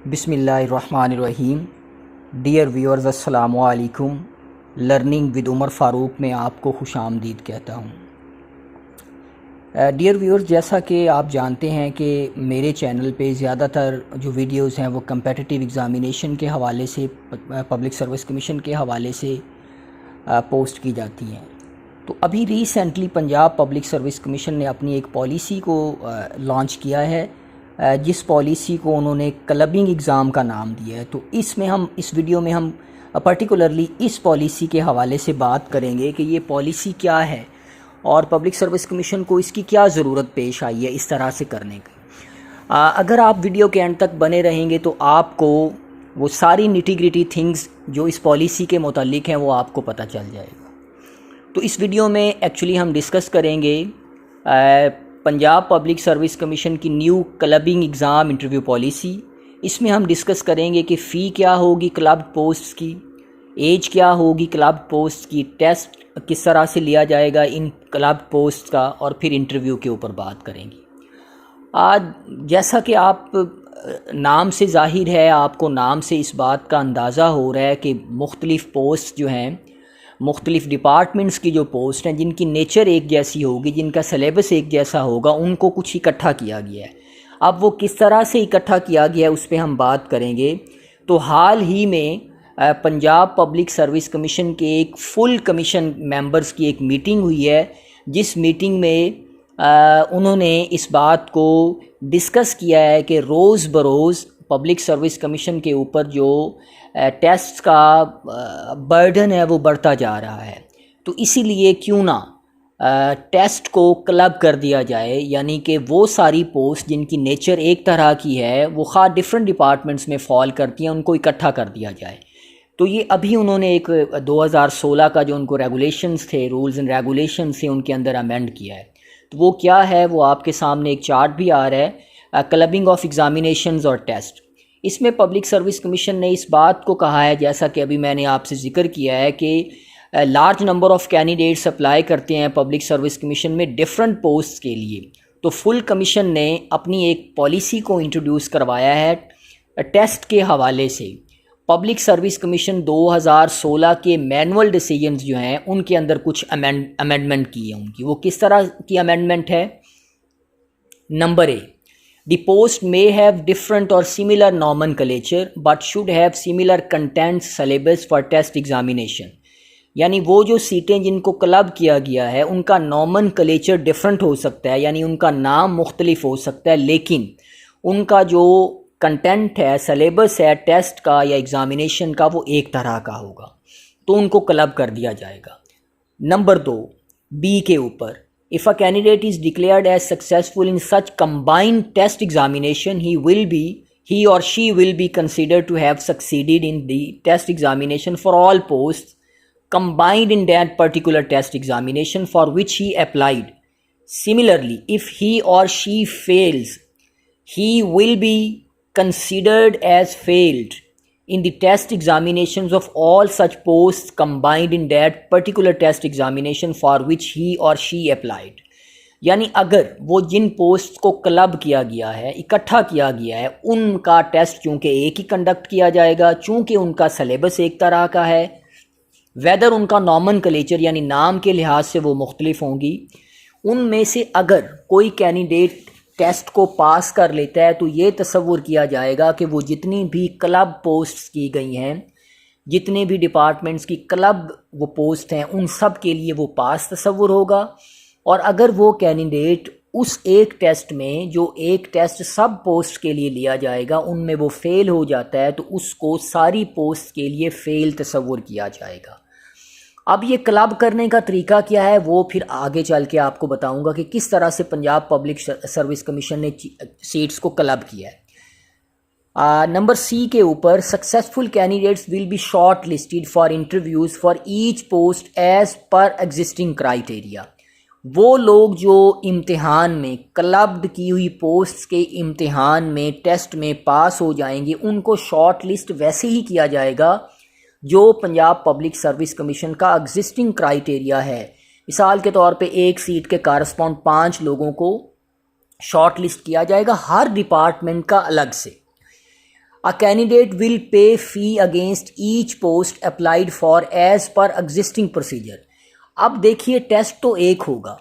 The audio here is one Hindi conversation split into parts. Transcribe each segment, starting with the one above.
बिस्मिल्लाहिर्रहमानिर्रहीम। डियर व्यूअर्स, अस्सलामु अलैकुम। लर्निंग विद उमर फ़ारूक में आपको खुशामदीद कहता हूँ। डियर व्यूअर्स, जैसा कि आप जानते हैं कि मेरे चैनल पे ज़्यादातर जो वीडियोस हैं वो कम्पिटिटिव एग्ज़ामिनेशन के हवाले से, पब्लिक सर्विस कमीशन के हवाले से पोस्ट की जाती हैं। तो अभी recently Punjab public service commission ने अपनी एक पॉलिसी को लॉन्च किया है, जिस पॉलिसी को उन्होंने क्लबिंग एग्ज़ाम का नाम दिया है। तो इस वीडियो में हम पर्टिकुलरली इस पॉलिसी के हवाले से बात करेंगे कि ये पॉलिसी क्या है और पब्लिक सर्विस कमीशन को इसकी क्या ज़रूरत पेश आई है इस तरह से करने की। अगर आप वीडियो के एंड तक बने रहेंगे तो आपको वो सारी निटी ग्रिटी थिंग्स जो इस पॉलिसी के मुतालिक हैं वो आपको पता चल जाएगा। तो इस वीडियो में एक्चुअली हम डिस्कस करेंगे पंजाब पब्लिक सर्विस कमीशन की new clubbing exam interview policy. इसमें हम डिस्कस करेंगे कि फ़ी क्या होगी क्लब पोस्ट की, एज क्या होगी क्लब पोस्ट की, टेस्ट किस तरह से लिया जाएगा इन क्लब पोस्ट का, और फिर इंटरव्यू के ऊपर बात करेंगे। आज जैसा कि आप नाम से ज़ाहिर है, आपको नाम से इस बात का अंदाज़ा हो रहा है कि मुख्तलिफ़ पोस्ट जो हैं, मुख्तलिफ़ डिपार्टमेंट्स की जो पोस्ट हैं जिनकी नेचर एक जैसी होगी, जिनका सिलेबस एक जैसा होगा, उनको कुछ इकट्ठा किया गया है। अब वो किस तरह से इकट्ठा किया गया है उस पर हम बात करेंगे। तो हाल ही में पंजाब पब्लिक सर्विस कमीशन के एक फुल कमीशन मेंबर्स की एक मीटिंग हुई है, जिस मीटिंग में उन्होंने इस बात को डिस्कस किया है कि रोज़ बरोज़ पब्लिक सर्विस कमीशन के ऊपर जो टेस्ट का बर्डन है वो बढ़ता जा रहा है। तो इसीलिए क्यों ना टेस्ट को क्लब कर दिया जाए, यानी कि वो सारी पोस्ट जिनकी नेचर एक तरह की है, वो ख़ास डिफरेंट डिपार्टमेंट्स में फॉल करती हैं, उनको इकट्ठा कर दिया जाए। तो ये अभी उन्होंने एक 2016 का जो उनको रेगुलेशंस थे, रूल्स एंड रेगुलेशंस थे, उनके अंदर अमेंड किया है। तो वो क्या है, वो आपके सामने एक चार्ट भी आ रहा है, क्लबिंग ऑफ एग्ज़ामिनेशंस और टेस्ट। इसमें पब्लिक सर्विस कमीशन ने इस बात को कहा है, जैसा कि अभी मैंने आपसे ज़िक्र किया है, कि large number of candidates apply करते हैं पब्लिक सर्विस कमीशन में डिफरेंट पोस्ट के लिए। तो फुल कमीशन ने अपनी एक पॉलिसी को इंट्रोड्यूस करवाया है टेस्ट के हवाले से। पब्लिक सर्विस कमीशन 2016 के मैनुअल डिसीजंस जो हैं उनके अंदर कुछ अमेंडमेंट की है उनकी। वो किस तरह की अमेंडमेंट है? Number A, the post may have different or similar nomenclature but should have similar content syllabus for test examination। यानी वो जो सीटें जिनको क्लब किया गया है उनका नॉमनक्लेचर डिफरेंट हो सकता है, यानी उनका नाम मुख्तलिफ हो सकता है, लेकिन उनका जो कंटेंट है, सिलेबस है टेस्ट का या एग्ज़ामिनेशन का, वो एक तरह का होगा, तो उनको क्लब कर दिया जाएगा। नंबर 2, बी के ऊपर, if a candidate is declared as successful in such combined test examination, he or she will be considered to have succeeded in the test examination for all posts combined in that particular test examination for which he applied. Similarly, if he or she fails, he will be considered as failed in the test examinations of all such posts combined in that particular test examination for which he or she applied। यानी अगर वो जिन पोस्ट को क्लब किया गया है, इकट्ठा किया गया है, उनका टेस्ट चूँकि एक ही कंडक्ट किया जाएगा, चूँकि उनका सिलेबस एक तरह का है, वेदर उनका नॉमनक्लेचर यानी नाम के लिहाज से वो मुख्तलिफ होंगी, उनमें से अगर कोई कैंडिडेट टेस्ट को पास कर लेता है तो ये तसव्वुर किया जाएगा कि वो जितनी भी क्लब पोस्ट्स की गई हैं, जितने भी डिपार्टमेंट्स की क्लब वो पोस्ट हैं, उन सब के लिए वो पास तसव्वुर होगा। और अगर वो कैंडिडेट उस एक टेस्ट में, जो एक टेस्ट सब पोस्ट के लिए लिया जाएगा, उनमें वो फ़ेल हो जाता है तो उसको सारी पोस्ट के लिए फ़ेल तसव्वुर किया जाएगा। अब ये क्लब करने का तरीका क्या है वो फिर आगे चल के आपको बताऊंगा कि किस तरह से पंजाब पब्लिक सर्विस कमीशन ने सीट्स को क्लब किया है। नंबर सी के ऊपर, successful candidates will be shortlisted for interviews for each post as per existing criteria. वो लोग जो इम्तिहान में, क्लब्ड की हुई पोस्ट्स के इम्तिहान में, टेस्ट में पास हो जाएंगे, उनको शॉर्ट लिस्ट वैसे ही किया जाएगा जो पंजाब पब्लिक सर्विस कमीशन का एग्जिस्टिंग क्राइटेरिया है। मिसाल के तौर पे एक सीट के कारस्पॉन्ड 5 लोगों को शॉर्ट लिस्ट किया जाएगा, हर डिपार्टमेंट का अलग से। अ candidate will pay fee against each post applied for as per existing procedure. अब देखिए टेस्ट तो एक होगा,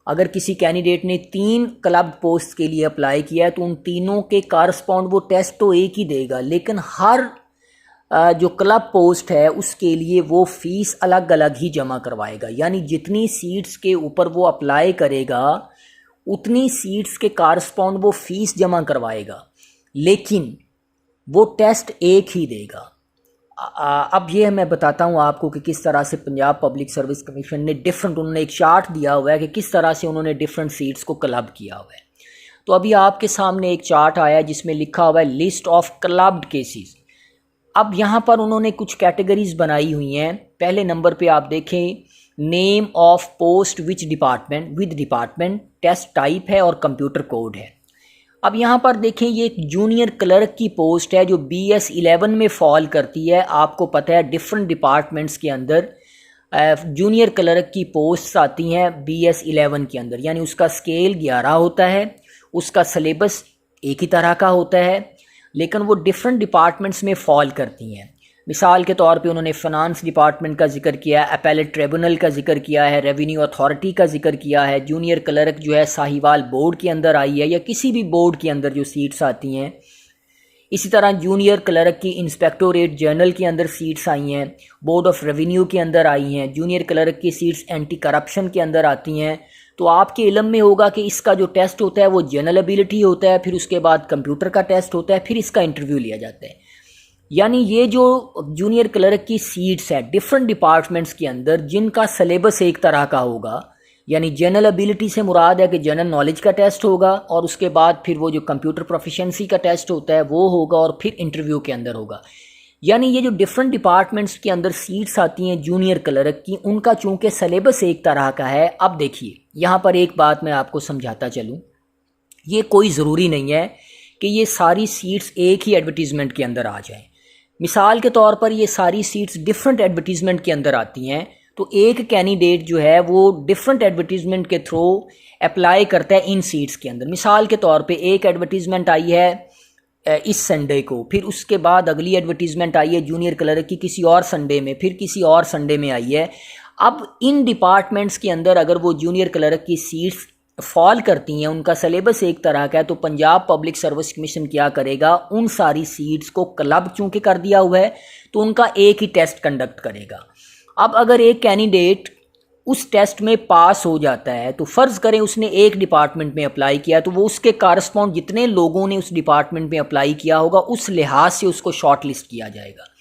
अगर किसी कैंडिडेट ने 3 क्लब पोस्ट के लिए अप्लाई किया है तो उन तीनों के कारस्पॉन्ड वो टेस्ट तो एक ही देगा, लेकिन हर जो क्लब पोस्ट है उसके लिए वो फीस अलग अलग ही जमा करवाएगा। यानी जितनी सीट्स के ऊपर वो अप्लाई करेगा उतनी सीट्स के कारस्पॉन्ड वो फीस जमा करवाएगा, लेकिन वो टेस्ट एक ही देगा। अब ये मैं बताता हूँ आपको कि किस तरह से पंजाब पब्लिक सर्विस कमीशन ने उन्होंने एक चार्ट दिया हुआ है कि किस तरह से उन्होंने डिफरेंट सीट्स को क्लब किया हुआ है। तो अभी आपके सामने एक चार्ट आया है जिसमें लिखा हुआ है लिस्ट ऑफ क्लब्ड केसेस। अब यहाँ पर उन्होंने कुछ कैटेगरीज बनाई हुई हैं। पहले नंबर पे आप देखें name of post which department, with department, test type है और कंप्यूटर कोड है। अब यहाँ पर देखें ये एक जूनियर क्लर्क की पोस्ट है जो BS11 में फॉल करती है। आपको पता है डिफरेंट डिपार्टमेंट्स के अंदर जूनियर क्लर्क की पोस्ट्स आती हैं BS11 के अंदर, यानी उसका स्केल 11 होता है, उसका सिलेबस एक ही तरह का होता है, लेकिन वो डिफरेंट डिपार्टमेंट्स में फॉल करती हैं। मिसाल के तौर पे उन्होंने फ़ाइनेंस डिपार्टमेंट का जिक्र किया है, अपीलेट ट्रिब्यूनल का जिक्र किया है, रेवेन्यू अथॉरिटी का जिक्र किया है। जूनियर क्लर्क जो है साहिवाल बोर्ड के अंदर आई है या किसी भी बोर्ड के अंदर जो सीट्स आती हैं। इसी तरह जूनियर क्लर्क की इंस्पेक्टोरेट जनरल के अंदर सीट्स आई हैं, बोर्ड ऑफ रेवेन्यू के अंदर आई हैं। जूनियर क्लर्क की सीट्स एंटी करप्शन के अंदर आती हैं। तो आपके इल्म में होगा कि इसका जो टेस्ट होता है वो जनरल एबिलिटी होता है, फिर उसके बाद कंप्यूटर का टेस्ट होता है, फिर इसका इंटरव्यू लिया जाता है। यानी ये जो जूनियर क्लर्क की सीट्स हैं डिफरेंट डिपार्टमेंट्स के अंदर जिनका सिलेबस एक तरह का होगा, यानी जनरल एबिलिटी से मुराद है कि जनरल नॉलेज का टेस्ट होगा और उसके बाद फिर वो जो कंप्यूटर प्रोफिशिएंसी का टेस्ट होता है वो होगा और फिर इंटरव्यू के अंदर होगा। यानी ये जो डिफरेंट डिपार्टमेंट्स के अंदर सीट्स आती हैं जूनियर क्लर्क की, उनका चूंकि सिलेबस एक तरह का है। अब देखिए यहाँ पर एक बात मैं आपको समझाता चलूँ, ये कोई ज़रूरी नहीं है कि ये सारी सीट्स एक ही एडवर्टीज़मेंट के अंदर आ जाएं। मिसाल के तौर पर ये सारी सीट्स डिफरेंट एडवर्टीज़मेंट के अंदर आती हैं, तो एक कैंडिडेट जो है वो डिफरेंट एडवर्टीज़मेंट के थ्रू अप्लाई करता है इन सीट्स के अंदर। मिसाल के तौर पे एक एडवर्टीज़मेंट आई है इस संडे को, फिर उसके बाद अगली एडवर्टीज़मेंट आई है जूनियर क्लर्क की किसी और संडे में, फिर किसी और संडे में आई है। अब इन डिपार्टमेंट्स के अंदर अगर वो जूनियर क्लर्क की सीट्स फॉल करती हैं, उनका सिलेबस एक तरह का है, तो पंजाब पब्लिक सर्विस कमीशन क्या करेगा, उन सारी सीट्स को क्लब चूंकि कर दिया हुआ है तो उनका एक ही टेस्ट कंडक्ट करेगा। अब अगर एक कैंडिडेट उस टेस्ट में पास हो जाता है तो फ़र्ज़ करें उसने एक डिपार्टमेंट में अप्लाई किया, तो वो उसके कारस्पॉन्ड जितने लोगों ने उस डिपार्टमेंट में अप्लाई किया होगा उस लिहाज से उसको शॉर्ट लिस्ट किया जाएगा।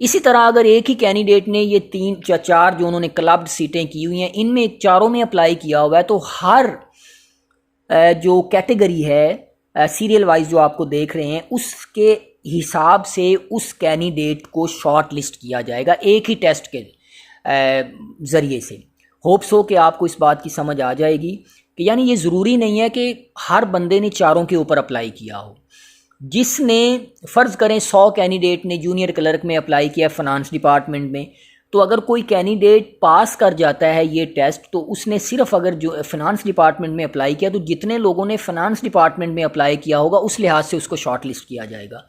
इसी तरह अगर एक ही कैंडिडेट ने ये 3 या 4 जो उन्होंने क्लब्ड सीटें की हुई हैं इनमें चारों में अप्लाई किया हुआ है, तो हर जो कैटेगरी है सीरियल वाइज जो आपको देख रहे हैं उसके हिसाब से उस कैंडिडेट को शॉर्ट लिस्ट किया जाएगा एक ही टेस्ट के ज़रिए से। होप्स हो कि आपको इस बात की समझ आ जाएगी कि यानी ये ज़रूरी नहीं है कि हर बंदे ने चारों के ऊपर अप्लाई किया हो। जिसने फ़र्ज़ करें 100 कैंडिडेट ने जूनियर क्लर्क में अप्लाई किया फाइनेंस डिपार्टमेंट में, तो अगर कोई कैंडिडेट पास कर जाता है ये टेस्ट तो उसने सिर्फ अगर जो फाइनेंस डिपार्टमेंट में अप्लाई किया तो जितने लोगों ने फाइनेंस डिपार्टमेंट में अप्लाई किया होगा उस लिहाज से उसको शॉर्ट लिस्ट किया जाएगा।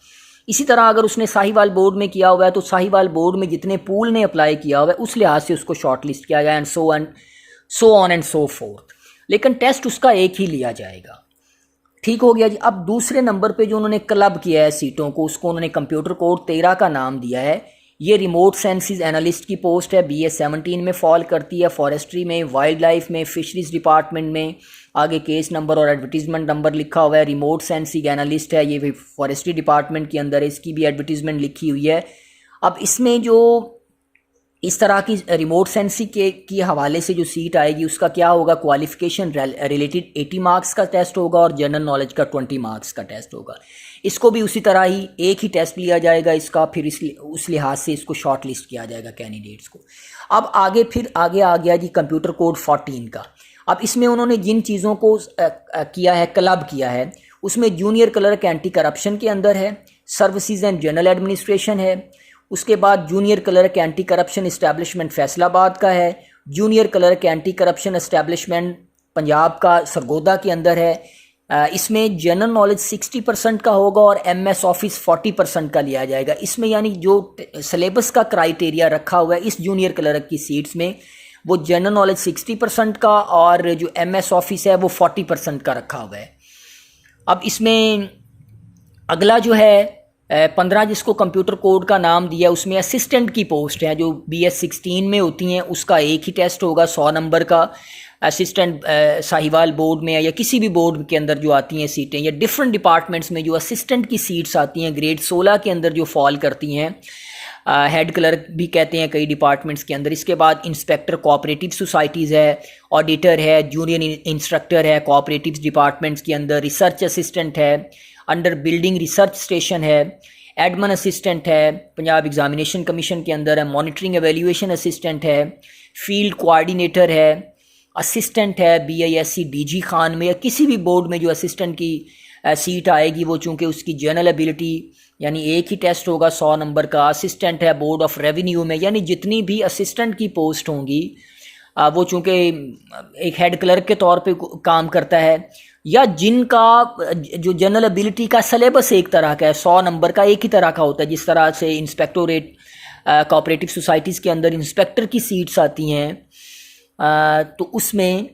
इसी तरह अगर उसने साहिवाल बोर्ड में किया हुआ है तो साहिवाल बोर्ड में जितने पूल ने अप्लाई किया हुआ है उस लिहाज से उसको शॉर्ट लिस्ट किया जाए, and so on and so fourth. लेकिन टेस्ट उसका एक ही लिया जाएगा। ठीक हो गया जी। अब दूसरे नंबर पे जो उन्होंने क्लब किया है सीटों को, उसको उन्होंने कंप्यूटर कोड 13 का नाम दिया है। ये रिमोट सेंसिस एनालिस्ट की पोस्ट है, BS17 में फॉल करती है, फॉरेस्ट्री में, वाइल्ड लाइफ में, फिशरीज डिपार्टमेंट में। आगे केस नंबर और एडवर्टीजमेंट नंबर लिखा हुआ है। रिमोट सेंसिंग एनालिस्ट है, ये फॉरेस्ट्री डिपार्टमेंट के अंदर है, इसकी भी एडवर्टीजमेंट लिखी हुई है। अब इसमें जो इस तरह की रिमोट सेंसिंग के हवाले से जो सीट आएगी उसका क्या होगा, क्वालिफिकेशन रिलेटेड 80 मार्क्स का टेस्ट होगा और जनरल नॉलेज का 20 मार्क्स का टेस्ट होगा। इसको भी उसी तरह ही एक ही टेस्ट लिया जाएगा इसका, फिर उस लिहाज से इसको शॉर्ट लिस्ट किया जाएगा कैंडिडेट्स को। अब आगे आ गया जी कंप्यूटर कोड 14 का। अब इसमें उन्होंने जिन चीज़ों को किया है, क्लब किया है, उसमें जूनियर क्लर्क एंटी करप्शन के अंदर है, सर्विसेज एंड जनरल एडमिनिस्ट्रेशन है, उसके बाद junior clerk anti corruption establishment Faisalabad का है, junior clerk anti corruption establishment Punjab का सरगोदा के अंदर है, इसमें जनरल नॉलेज 60% का होगा और MS ऑफिस 40% का लिया जाएगा। इसमें यानी जो सिलेबस का क्राइटेरिया रखा हुआ है इस जूनियर क्लर्क की सीट्स में, वो जनरल नॉलेज 60% का और जो MS ऑफिस है वो 40% का रखा हुआ है। अब इसमें अगला जो है 15 जिसको कंप्यूटर कोड का नाम दिया, उसमें असिस्टेंट की पोस्ट है जो BS 16 में होती हैं, उसका एक ही टेस्ट होगा 100 नंबर का। असिस्टेंट साहिवाल बोर्ड में या किसी भी बोर्ड के अंदर जो आती हैं सीटें, या डिफरेंट डिपार्टमेंट्स में जो असिस्टेंट की सीट्स आती हैं ग्रेड 16 के अंदर जो फॉल करती हैं, हेड क्लर्क भी कहते हैं कई डिपार्टमेंट्स के अंदर। इसके बाद इंस्पेक्टर कोऑपरेटिव सोसाइटीज़ है, ऑडिटर है, जूनियर इंस्ट्रक्टर है कोऑपरेटिव डिपार्टमेंट्स के अंदर, रिसर्च असिस्टेंट है, अंडर बिल्डिंग रिसर्च स्टेशन है, एडमन असिस्टेंट है पंजाब एग्जामिनेशन कमीशन के अंदर है, मॉनिटरिंग एवेल्यूएशन असिस्टेंट है, फील्ड कोऑर्डिनेटर है, असिस्टेंट है BISC DG खान में या किसी भी बोर्ड में जो असिस्टेंट की सीट आएगी, वो चूँकि उसकी जनरल एबिलिटी यानी एक ही टेस्ट होगा 100 नंबर का। असिस्टेंट है बोर्ड ऑफ रेवेन्यू में, यानी जितनी भी असिस्टेंट की पोस्ट होंगी वो चूँकि एक हेड क्लर्क के तौर पे काम करता है, या जिनका जो जनरल एबिलिटी का सिलेबस एक तरह का है 100 नंबर का एक ही तरह का होता है, जिस तरह से इंस्पेक्टोरेट कोऑपरेटिव सोसाइटीज़ के अंदर इंस्पेक्टर की सीट्स आती हैं, तो उसमें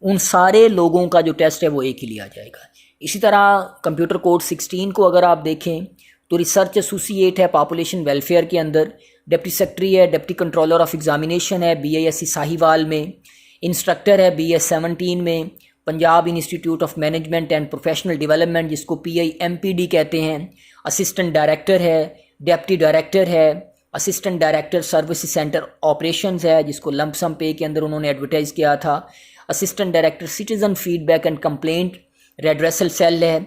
उन सारे लोगों का जो टेस्ट है वो एक ही लिया जाएगा। इसी तरह कंप्यूटर कोड 16 को अगर आप देखें तो रिसर्च एसोसिएट है पॉपुलेशन वेलफेयर के अंदर, डिप्टी सेक्रेटरी है, डिप्टी कंट्रोलर ऑफ एग्जामिनेशन है BISC साहिवाल में, इंस्ट्रक्टर है BS 17 में, Punjab institute of management and professional development जिसको PIMPD कहते हैं, असिस्टेंट डायरेक्टर है, डिप्टी डायरेक्टर है, assistant director service centre operations है जिसको लंपसम पे के अंदर उन्होंने एडवर्टाइज़ किया था, assistant director citizen feedback and complaint redressal cell है।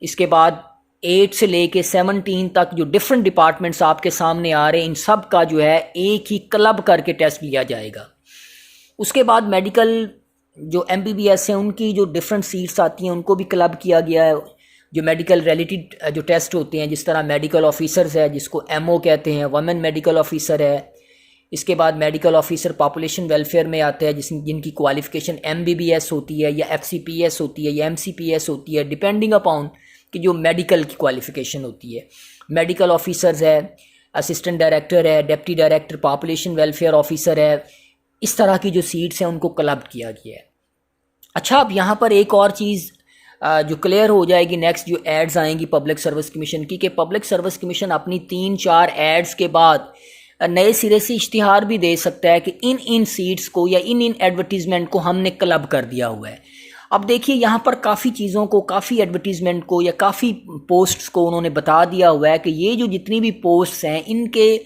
इसके बाद 8 से लेके 17 तक जो डिफरेंट डिपार्टमेंट्स आपके सामने आ रहे हैं, इन सब का जो है एक ही क्लब करके टेस्ट लिया जाएगा। उसके बाद मेडिकल जो MBBS है उनकी जो डिफरेंट सीट्स आती हैं उनको भी क्लब किया गया है, जो मेडिकल रिलेटेड जो टेस्ट होते हैं, जिस तरह मेडिकल ऑफिसर्स है जिसको MO कहते हैं, वुमेन मेडिकल ऑफिसर है। इसके बाद मेडिकल ऑफिसर पॉपुलेशन वेलफेयर में आते हैं जिनकी क्वालिफ़िकेशन MBBS होती है या FCPS होती है या MCPS होती है, डिपेंडिंग अपॉन कि जो मेडिकल की क्वालिफ़िकेशन होती है। मेडिकल ऑफिसर्स है, असिस्टेंट डायरेक्टर है, deputy director population welfare officer है, इस तरह की जो सीट्स हैं उनको क्लब किया गया है। अच्छा, अब यहाँ पर एक और चीज़ जो क्लियर हो जाएगी नेक्स्ट जो एड्स आएंगी पब्लिक सर्विस कमीशन की, कि पब्लिक सर्विस कमीशन अपनी 3-4 एड्स के बाद नए सिरे से इश्तिहार भी दे सकता है कि इन सीट्स को या इन एडवर्टीज़मेंट को हमने क्लब कर दिया हुआ है। अब देखिए यहाँ पर काफ़ी चीज़ों को, काफ़ी एडवर्टीज़मेंट को या काफ़ी पोस्ट्स को उन्होंने बता दिया हुआ है कि ये जो जितनी भी पोस्ट्स हैं इनके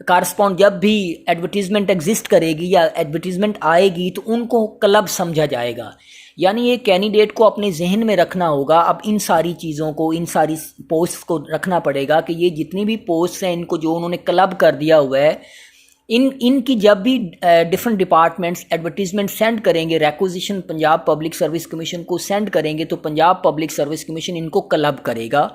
कारस्पॉन्ड जब भी एडवर्टीज़मेंट एग्जिस्ट करेगी या एडवर्टीज़मेंट आएगी तो उनको क्लब समझा जाएगा। यानी ये कैंडिडेट को अपने जहन में रखना होगा, अब इन सारी चीज़ों को, इन सारी पोस्ट्स को रखना पड़ेगा कि ये जितनी भी पोस्ट्स हैं इनको जो उन्होंने क्लब कर दिया हुआ है, इनकी जब भी डिफरेंट डिपार्टमेंट्स एडवर्टीज़मेंट सेंड करेंगे, requisition Punjab public service commission को सेंड करेंगे, तो पंजाब पब्लिक सर्विस कमीशन इनको क्लब करेगा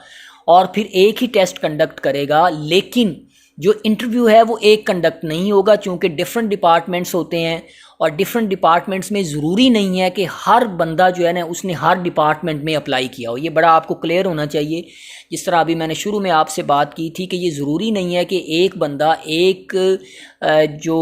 और फिर एक ही टेस्ट कंडक्ट करेगा। लेकिन जो इंटरव्यू है वो एक कंडक्ट नहीं होगा, क्योंकि डिफरेंट डिपार्टमेंट्स होते हैं और डिफरेंट डिपार्टमेंट्स में ज़रूरी नहीं है कि हर बंदा जो है ना उसने हर डिपार्टमेंट में अप्लाई किया हो। ये बड़ा आपको क्लियर होना चाहिए। जिस तरह अभी मैंने शुरू में आपसे बात की थी कि ये ज़रूरी नहीं है कि एक बंदा जो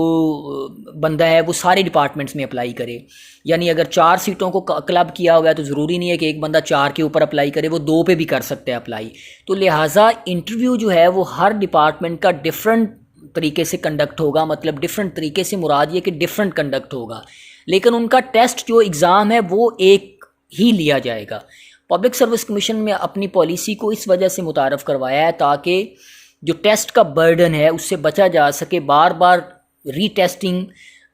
बंदा है वो सारे डिपार्टमेंट्स में अप्लाई करे। यानी अगर 4 सीटों को क्लब किया हुआ है तो ज़रूरी नहीं है कि एक बंदा 4 के ऊपर अप्लाई करे, वो 2 पे भी कर सकते हैं अप्लाई। तो लिहाजा इंटरव्यू जो है वो हर डिपार्टमेंट का डिफरेंट तरीके से कंडक्ट होगा। मतलब डिफरेंट तरीके से मुराद ये कि डिफरेंट कंडक्ट होगा, लेकिन उनका टेस्ट जो एग्ज़ाम है वो एक ही लिया जाएगा। पब्लिक सर्विस कमीशन में अपनी पॉलिसी को इस वजह से मुतारफ़ करवाया है ताकि जो टेस्ट का बर्डन है उससे बचा जा सके। बार बार रीटेस्टिंग,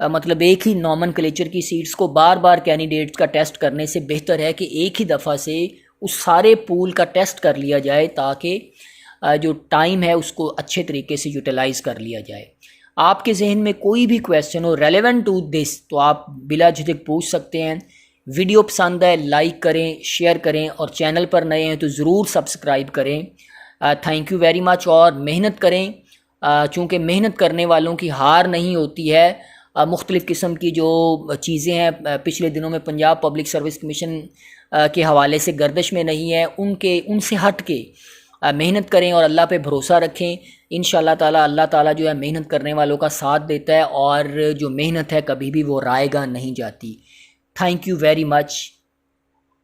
मतलब एक ही नॉमेनक्लेचर की सीट्स को बार बार कैंडिडेट्स का टेस्ट करने से बेहतर है कि एक ही दफ़ा से उस सारे पूल का टेस्ट कर लिया जाए ताकि जो टाइम है उसको अच्छे तरीके से यूटिलाइज़ कर लिया जाए। आपके जहन में कोई भी क्वेश्चन हो रेलेवेंट टू दिस तो आप बिला झिझक पूछ सकते हैं। वीडियो पसंद है लाइक करें, शेयर करें और चैनल पर नए हैं तो ज़रूर सब्सक्राइब करें। Thank you very much. और मेहनत करें, चूँकि मेहनत करने वालों की हार नहीं होती है। मुख्तलिफ़ किस्म की जो चीज़ें हैं, पिछले दिनों में पंजाब पब्लिक सर्विस कमीशन के हवाले से गर्दिश में नहीं है, उनसे हट के मेहनत करें और अल्लाह पे भरोसा रखें। इंशाअल्लाह ताला अल्लाह ताला जो है मेहनत करने वालों का साथ देता है और जो मेहनत है कभी भी वो रायगा नहीं जाती। Thank you very much.